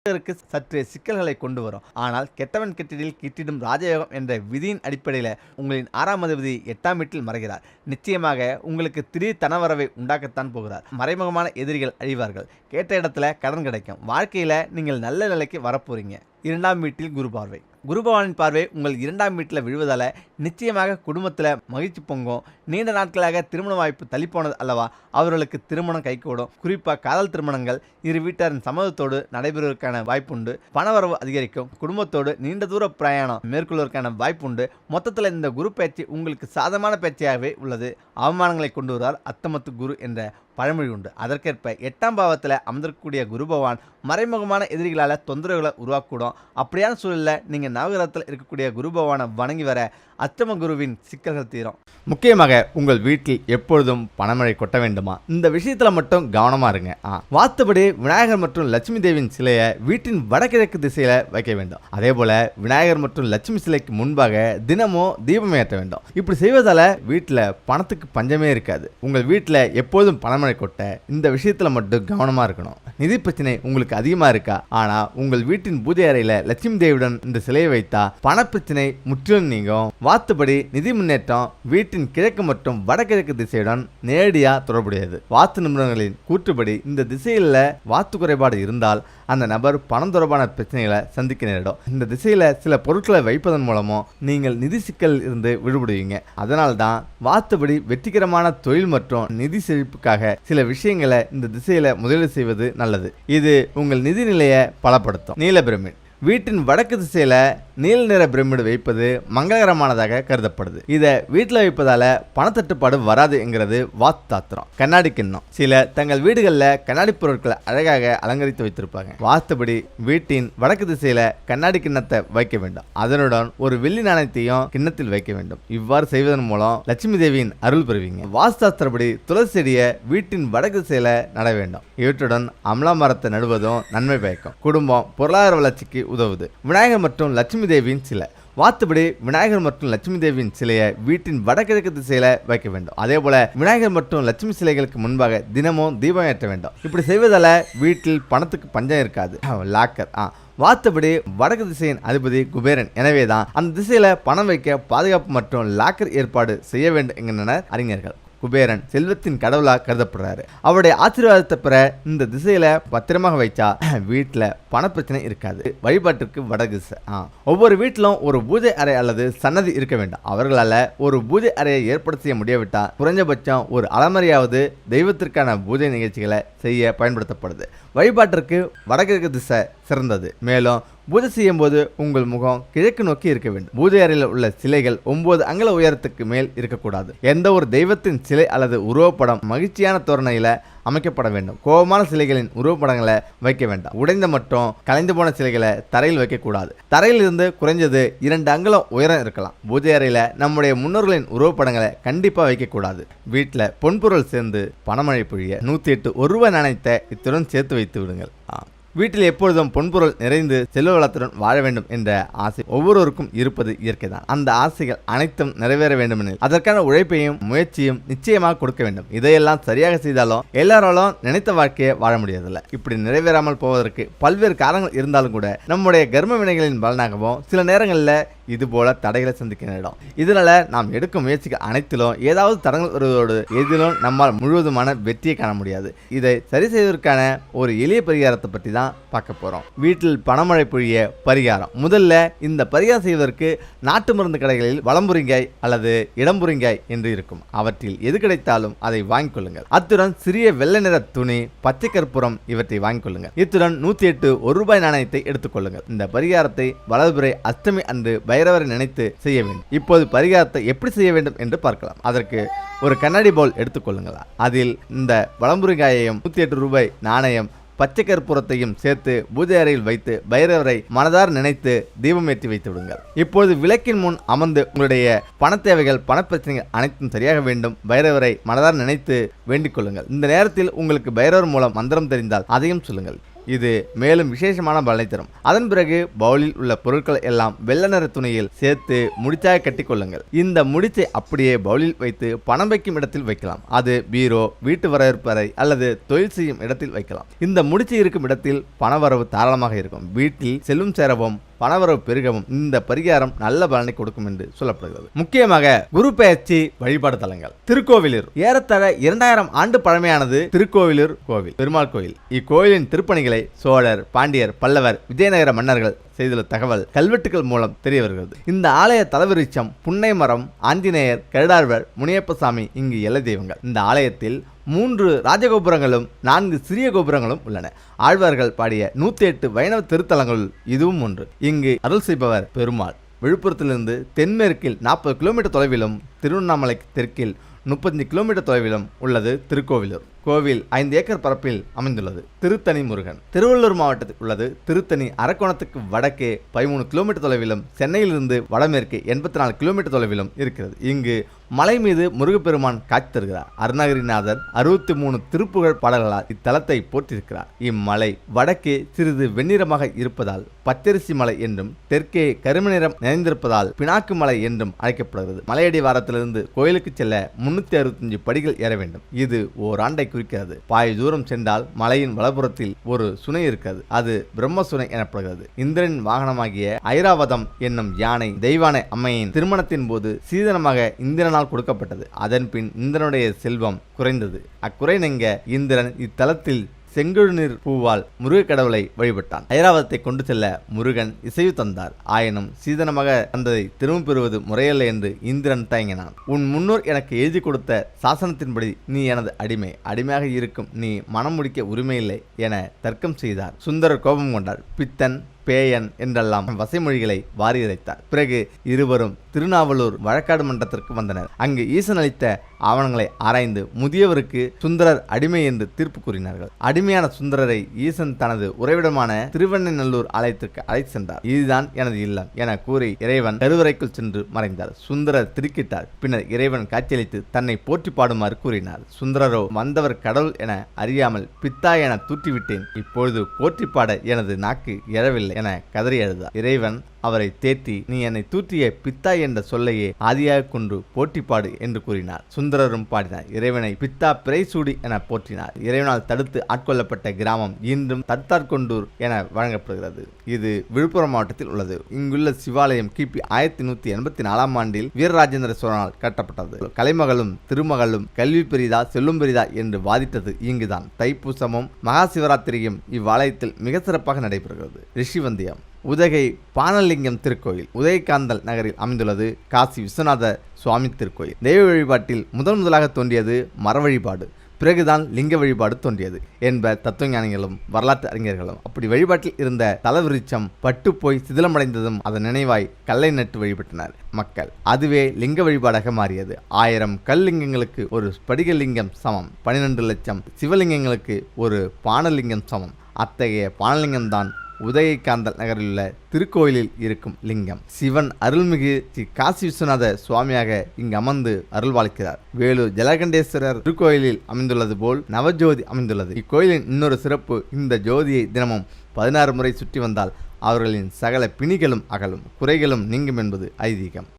சற்று சிக்கல்களை கொண்டு வரும். ஆனால் கெட்டவன் கெட்டிடில் கிட்டிடும் ராஜயோகம் என்ற விதியின் அடிப்படையில் உங்களின் 6ஆம் அதிபதி 8ஆம் வீட்டில் மறைகிறார். நிச்சயமாக உங்களுக்கு திடீர் தனவரவை உண்டாக்கத்தான் போகிறார். மறைமுகமான எதிரிகள் அழிவார்கள். கேட்ட இடத்துல கடன் கிடைக்கும். வாழ்க்கையில் நீங்கள் நல்ல நிலைக்கு வரப்போறீங்க. 2ஆம் வீட்டில் குரு பார்வை. குரு பகவானின் பார்வை உங்கள் 2ஆம் வீட்டில் விழுவதால் நிச்சயமாக குடும்பத்தில் மகிழ்ச்சி பொங்கும். நீண்ட நாட்களாக திருமண வாய்ப்பு தள்ளிப்போனது அல்லவா, அவர்களுக்கு திருமணம் கைகூடும். குறிப்பாக காதல் திருமணங்கள் இரு வீட்டாரின் சம்மதத்தோடு நடைபெறுவதற்கான வாய்ப்புண்டு. பணவரவு அதிகரிக்கும். குடும்பத்தோடு நீண்ட தூர பிரயாணம் மேற்கொள்வதற்கான வாய்ப்புண்டு. மொத்தத்தில் இந்த குரு பயிற்சி உங்களுக்கு சாதகமான பயிற்சியாகவே உள்ளது. அவமானங்களை கொண்டு வருவார் அத்தமத்து குரு என்ற பழமொழி உண்டு. அதற்கேற்ப 8ஆம் பாவத்தில் அமர்ந்திருக்கக்கூடிய குரு பகவான் மறைமுகமான எதிரிகளால் தொந்தரவுகளை உருவாக்கூடும். அப்படியான சூழலில் நீங்கள் நவகிரகத்தில் இருக்கக்கூடிய குரு பகவானை வணங்கி வர அஷ்டம குருவின் சிக்கல்கள் தீரும். முக்கியமாக உங்கள் வீட்டில் எப்பொழுதும் பணமழை கொட்ட வேண்டுமா, இந்த விஷயத்தில் மட்டும் கவனமாக இருங்க. வாஸ்துபடி விநாயகர் மற்றும் லட்சுமி தேவியின் சிலையை வீட்டின் வடகிழக்கு திசையில் வைக்க வேண்டும். அதே போல விநாயகர் மற்றும் லட்சுமி சிலைக்கு முன்பாக தினமும் தீபம் ஏற்ற வேண்டும். இப்படி செய்வதால் வீட்டில் பணத்துக்கு பஞ்சமே இருக்காது. உங்கள் வீட்டில் எப்போதும் பணமழை கொட்ட இந்த விஷயத்தில் மட்டும் கவனமாக இருக்கணும். நிதி பிரச்சனை உங்களுக்கு அதிகமாக இருக்கா, ஆனால் உங்கள் வீட்டின் பூஜை அறையில் லட்சுமி தேவியுடன் இந்த சிலையை வைத்தா பணப்பிரச்சனை முற்றிலும் நீங்கும். வாஸ்துபடி நிதி முன்னேற்றம் வீட்டின் கிழக்கு மற்றும் வடகிழக்கு திசையுடன் நேரடியாக தொடர்புடையது. வாஸ்து நிபுணர்களின் கூற்றுப்படி இந்த திசையில் வாஸ்து குறைபாடு இருந்தால் அந்த நபர் பணம் தொடர்பான பிரச்சனைகளை சந்திக்க நேரிடும். இந்த திசையில் சில பொருட்களை வைப்பதன் மூலமும் நீங்கள் நிதி சிக்கல் இருந்து விடுபடுவீங்க. அதனால தான் வாஸ்துபடி வெற்றிகரமான தொழில் மற்றும் நிதி செழிப்புக்காக சில விஷயங்களை இந்த திசையில் முதலீடு செய்வது நல்லது. இது உங்கள் நிதி நிலையை பலப்படுத்தும். நீல பிரமிட். வீட்டின் வடக்கு திசையில் நீல நிற பிரமிடு வைப்பது மங்களகரமானதாக கருதப்படுது. இதை வீட்டில் வைப்பதால பணத்தட்டுப்பாடு வராது என்கிறது வாஸ்தாத்திரம். கண்ணாடி கிண்ணம். சில தங்கள் வீடுகளில் கண்ணாடி பொருட்களை அழகாக அலங்கரித்து வைத்திருப்பாங்க. வாஸ்துபடி வீட்டின் வடக்கு திசையில கண்ணாடி கிண்ணத்தை வைக்க வேண்டும். அதனுடன் ஒரு வெள்ளி நாணயத்தையும் கிண்ணத்தில் வைக்க வேண்டும். இவ்வாறு செய்வதன் மூலம் லட்சுமி தேவியின் அருள் பெறுவீங்க. வாஸ்தாஸ்திரப்படி துளசி செடியை வீட்டின் வடக்கு திசையில நட வேண்டும். இவற்றுடன் அமலா மரத்தை நடுவதும் நன்மை பயக்கும். குடும்பம் பொருளாதார வளர்ச்சிக்கு உதவுது. விநாயகர் மற்றும் லட்சுமி தேவியின் சிலை. வாஸ்துபடி விநாயகர் மற்றும் லட்சுமி தேவியின் சிலையை வீட்டின் வடகிழக்கு திசையில வைக்க வேண்டும். அதே போல விநாயகர் மற்றும் லட்சுமி சிலைகளுக்கு முன்பாக தினமும் தீபம் ஏற்ற வேண்டும். இப்படி செய்வதால வீட்டில் பணத்துக்கு பஞ்சம் இருக்காது. லாக்கர். வாஸ்துபடி வடக்கு திசையின் அதிபதி குபேரன். எனவேதான் அந்த திசையில பணம் வைக்க பாதுகாப்பு மற்றும் லாக்கர் ஏற்பாடு செய்ய வேண்டும் என்கின்றனர் அறிஞர்கள். குபேரன் செல்வத்தின் கடவுளாக கருதப்படுறாரு. அவருடைய ஆசீர்வாதத்தை பெற இந்த திசையில பத்திரமாக வைச்சா வீட்டில் பணப்பிரச்சனை இருக்காது. வழிபாட்டிற்கு வடக்கு திசை. ஒவ்வொரு வீட்டிலும் ஒரு பூஜை அறை அல்லது சன்னதி இருக்க வேண்டும். அவர்களால் ஒரு பூஜை அறையை ஏற்பாடு செய்ய முடியாவிட்டால் குறைஞ்சபட்சம் ஒரு அலமறையாவது தெய்வத்திற்கான பூஜை நிகழ்ச்சிகளை செய்ய பயன்படுத்தப்படுது. வழிபாட்டிற்கு வடகிழக்கு திசை சிறந்தது. மேலும் பூஜை செய்யும் போது உங்கள் முகம் கிழக்கு நோக்கி இருக்க வேண்டும். பூஜை அறையில் உள்ள சிலைகள் 9 அங்குல உயரத்துக்கு மேல் இருக்கக்கூடாது. எந்த ஒரு தெய்வத்தின் சிலை அல்லது உருவப்படம் மகிழ்ச்சியான தோரணையில அமைக்கப்பட வேண்டும். கோபமான சிலைகளின் உருவப்படங்களை வைக்க வேண்டாம். உடைந்த மற்றும் கலைந்து போன சிலைகளை தரையில் வைக்கக்கூடாது. தரையில் இருந்து குறைஞ்சது 2 அங்குலம் உயரம் இருக்கலாம். பூஜை அறையில நம்முடைய முன்னோர்களின் உருவப்படங்களை கண்டிப்பா வைக்கக்கூடாது. வீட்டில் பொன்பொருள் சேர்ந்து பணமழை பொழிய 108 1 ரூபாய் நாணயத்தை இத்துடன் சேர்த்து வைத்து விடுங்கள். வீட்டில் எப்பொழுதும் பொன்பொருள் நிறைந்து செல்வ வளத்துடன் வாழ வேண்டும் என்ற ஆசை ஒவ்வொருவருக்கும் இருப்பது இயற்கைதான். அந்த ஆசைகள் அனைத்தும் நிறைவேற வேண்டுமெனில் அதற்கான உழைப்பையும் முயற்சியும் நிச்சயமாக கொடுக்க வேண்டும். இதையெல்லாம் சரியாக செய்தாலும் எல்லாராலும் நினைத்த வாழ்க்கையை வாழ முடியாதுல்ல. இப்படி நிறைவேறாமல் போவதற்கு பல்வேறு காரணங்கள் இருந்தாலும் கூட நம்முடைய கர்ம வினைகளின் பலனாகவும் சில நேரங்களில் இது போல தடைகளை சந்திக்க நேரிடும். இதனால நாம் எடுக்கும் முயற்சிகள் அனைத்திலும் ஏதாவது தடங்கள் வருவதோடு எதிலும் நம்மால் முழுவதுமான வெற்றியை காண முடியாது. இதை சரி செய்வதற்கான ஒரு எளிய பரிகாரத்தை பற்றி தான் பார்க்க போறோம். வீட்டில் பணமழை பொழிய பரிகாரம். முதல்ல இந்த பரிகாரம் செய்வதற்கு நாட்டு மருந்து கடைகளில் வலம்புரிங்காய் அல்லது இடம்புரிங்காய் என்று இருக்கும். அவற்றில் எது கிடைத்தாலும் அதை வாங்கிக் கொள்ளுங்கள். அத்துடன் சிறிய வெள்ளை நிற துணி, பச்சை கற்பூரம் இவற்றை வாங்கிக் கொள்ளுங்கள். இத்துடன் 108 1 ரூபாய் நாணயத்தை எடுத்துக் கொள்ளுங்கள். இந்த பரிகாரத்தை வலதுபுறை அஷ்டமி அன்று பைரவரை நினைத்து செய்ய வேண்டும். இப்போது பரிகாரத்தை எப்படி செய்ய வேண்டும் என்று பார்க்கலாம். அதற்கு ஒரு கண்ணாடி பவுல் எடுத்துக்கொள்ளுங்கள். அதில் இந்த வலம்புரிங்காயையும் 108 ரூபாய் நாணயம் பச்சை கற்பூரத்தையும் சேர்த்து பூஜை அறையில் வைத்து பைரவரை மனதார் நினைத்து தீபம் ஏற்றி வைத்து விடுங்கள். இப்போது விளக்கின் முன் அமர்ந்து உங்களுடைய பண தேவைகள் பணப்பிரச்சனைகள் அனைத்தும் சரியாக வேண்டும் பைரவரை மனதார் நினைத்து வேண்டிக் கொள்ளுங்கள். இந்த நேரத்தில் உங்களுக்கு பைரவர் மூலம் மந்திரம் தெரிந்தால் அதையும் சொல்லுங்கள். இது மேலும் விசேஷமான பலனை தரும். அதன் பிறகு பவுலில் உள்ள பொருட்கள் எல்லாம் வெள்ளை நிற துணியில் சேர்த்து முடிச்சாக கட்டி கொள்ளுங்கள். இந்த முடிச்சை அப்படியே பவுலில் வைத்து பணம் வைக்கும் இடத்தில் வைக்கலாம். அது பீரோ, வீட்டு வரவேற்பு அறை அல்லது தொழில் செய்யும் இடத்தில் வைக்கலாம். இந்த முடிச்சு இருக்கும் இடத்தில் பணவரவு தாராளமாக இருக்கும். வீட்டில் செல்லும் சேரவும் பணவரவு பெருகவும் இந்த பரிகாரம் நல்ல பலனை கொடுக்கும் என்று சொல்லப்படுகிறது. முக்கியமாக குரு பெயர்ச்சி வழிபாடு தலங்கள். திருக்கோவிலூர் ஏறத்தாழ 2000 ஆண்டு பழமையானது திருக்கோவிலூர் கோவில், பெருமாள் கோயில். இக்கோயிலின் திருப்பணிகளை சோழர், பாண்டியர், பல்லவர், விஜயநகர மன்னர்கள் செய்துள்ள தகவல் கல்வெட்டுகள் மூலம் தெரிய வருகிறது. இந்த ஆலய தலவிருட்சம் புன்னை மரம், ஆஞ்சநேயர், கருடாழ்வர், முனியப்பசாமி இங்கு எல்லை தெய்வங்கள். இந்த ஆலயத்தில் 3 ராஜகோபுரங்களும் 4 சிறிய கோபுரங்களும் உள்ளன. ஆழ்வார்கள் பாடிய 108 வைணவ திருத்தலங்களுள் இதுவும் ஒன்று. இங்கு அருள் செய்பவர் பெருமாள். விழுப்புரத்திலிருந்து தென்மேற்கில் 40 கிலோமீட்டர் தொலைவிலும், திருவண்ணாமலைக்கு தெற்கில் 35 கிலோமீட்டர் தொலைவிலும் உள்ளது திருக்கோவிலூர். கோவில் 5 ஏக்கர் பரப்பில் அமைந்துள்ளது. திருத்தணி முருகன் திருவள்ளூர் மாவட்டத்தில் உள்ளது. திருத்தணி அரக்கோணத்துக்கு வடக்கே 13 கிலோமீட்டர் தொலைவிலும், சென்னையிலிருந்து வடமேற்கு 84 கிலோமீட்டர் தொலைவிலும் இருக்கிறது. இங்கு மலை மீது முருகப்பெருமான் காட்சி தருகிறார். அருணகிரிநாதர் 63 திருப்புகழ் பாடல்களால் இத்தலத்தை போற்றிருக்கிறார். இம்மலை வடக்கே சிறிது வெண்ணிறமாக இருப்பதால் பச்சரிசி மலை என்றும், தெற்கே கருமை நிறம் நிறைந்திருப்பதால் பினாக்கு மலை என்றும் அழைக்கப்படுகிறது. மலையடி வாரத்திலிருந்து கோயிலுக்கு செல்ல 365 படிகள் ஏற வேண்டும். இது ஓராண்டை குறிக்கிறது. பாய் தூரம் சென்றால் மலையின் வலப்புறத்தில் ஒரு சுனை இருக்கிறது. அது பிரம்ம சுனை எனப்படுகிறது. இந்திரனின் வாகனமாகிய ஐராவதம் என்னும் யானை தெய்வானை அம்மையின் திருமணத்தின் போது சீதனமாக இந்திரனால் கொடுக்கப்பட்டது. அதன் பின் இந்திரனுடைய செல்வம் குறைந்தது. அக்குறை நீங்க இந்திரன் இத்தலத்தில் செங்கழுநீர் பூவால் முருக கடவுளை வழிபட்டான். ஐராவதத்தை கொண்டு செல்ல முருகன் இசைவு தந்தார். ஆயினும் சீதனமாக தந்ததை திரும்ப பெறுவது முறையல்ல என்று இந்திரன் தயங்கினான். உன் முன்னோர் எனக்கு எழுதி கொடுத்த சாசனத்தின்படி நீ எனது அடிமை, அடிமையாக இருக்கும் நீ மனம் முடிக்க உரிமையில்லை என தர்க்கம் செய்தார். சுந்தரர் கோபம் கொண்டார். பித்தன், பேயன் என்றெல்லாம் வசைமொழிகளை வாரி இறைத்தார். பிறகு இருவரும் திருநாவலூர் வழக்காடு மன்றத்திற்கு வந்தனர். அங்கு ஈசன் அளித்த ஆவணங்களை ஆராய்ந்து முதியவருக்கு சுந்தரர் அடிமை என்று தீர்ப்பு கூறினார்கள். அடிமையான சுந்தரரை ஈசன் தனது உறைவிடமான திருவெண்ணநல்லூர் ஆலயத்திற்கு அழைத்து சென்றார். இதுதான் எனது இல்லம் என கூறி இறைவன் கருவறைக்குள் சென்று மறைந்தார். சுந்தரர் திடுக்கிட்டார். பின்னர் இறைவன் காட்சியளித்து தன்னை போற்றி பாடுமாறு கூறினார். சுந்தரரோ வந்தவர் கடவுள் என அறியாமல் பித்தா என தூற்றிவிட்டேன், இப்பொழுது போற்றி பாட எனது நாக்கு எழவில்லை என கதறி அழுதார். இறைவன் அவரை தேற்றி, நீ என்னை தூற்றிய பித்தா என்ற சொல்லையே ஆதியாக கொண்டு போற்றிப்பாடு என்று கூறினார். சுந்தரரும் பாடினார். இறைவனை பித்தா பிறைசூடி என போற்றினார். இறைவனால் தடுத்து ஆட்கொள்ளப்பட்ட கிராமம் இன்றும் தத்தார்கொண்டூர் என வழங்கப்படுகிறது. இது விழுப்புரம் மாவட்டத்தில் உள்ளது. இங்குள்ள சிவாலயம் கிபி 1184 ஆண்டில் வீரராஜேந்திர சோழனால் கட்டப்பட்டது. கலைமகளும் திருமகளும் கல்வி பெரிதா செல்லும் பெரிதா என்று வாதிட்டது இங்குதான். தைப்பூசமும் மகா சிவராத்திரியும் இவ்வாலயத்தில் மிக சிறப்பாக நடைபெறுகிறது. ரிஷிவந்தியம் உதகை பானலிங்கம் திருக்கோயில் உதயகாந்தல் நகரில் அமைந்துள்ளது. காசி விஸ்வநாத சுவாமி திருக்கோயில். தெய்வ வழிபாட்டில் முதலாக தோன்றியது மர வழிபாடு, பிறகுதான் லிங்க வழிபாடு தோன்றியது என்ப தத்துவஞானிகளும் வரலாற்று அறிஞர்களும். அப்படி வழிபாட்டில் இருந்த தலவிருட்சம் பட்டு போய் சிதிலமடைந்ததும் அதன் நினைவாய் கல்லை நட்டு வழிபட்டனர் மக்கள். அதுவே லிங்க வழிபாடாக மாறியது. 1000 கல்லிங்கங்களுக்கு ஒரு ஸ்படிகலிங்கம் சமம். 12 லட்சம் சிவலிங்கங்களுக்கு ஒரு பானலிங்கம் சமம். அத்தகைய பானலிங்கம் தான் உதயகாந்தல் நகரில் உள்ள திருக்கோயிலில் இருக்கும் லிங்கம். சிவன் அருள்மிகு ஸ்ரீ காசி விஸ்வநாத சுவாமியாக இங்கு அமர்ந்து அருள்வாளிக்கிறார். வேலூர் ஜலகண்டேஸ்வரர் திருக்கோயிலில் அமைந்துள்ளது போல் நவஜோதி அமைந்துள்ளது. இக்கோயிலின் இன்னொரு சிறப்பு, இந்த ஜோதியை தினமும் 16 முறை சுற்றி வந்தால் அவர்களின் சகல பிணிகளும் அகலும், குறைகளும் நீங்கும் என்பது ஐதீகம்.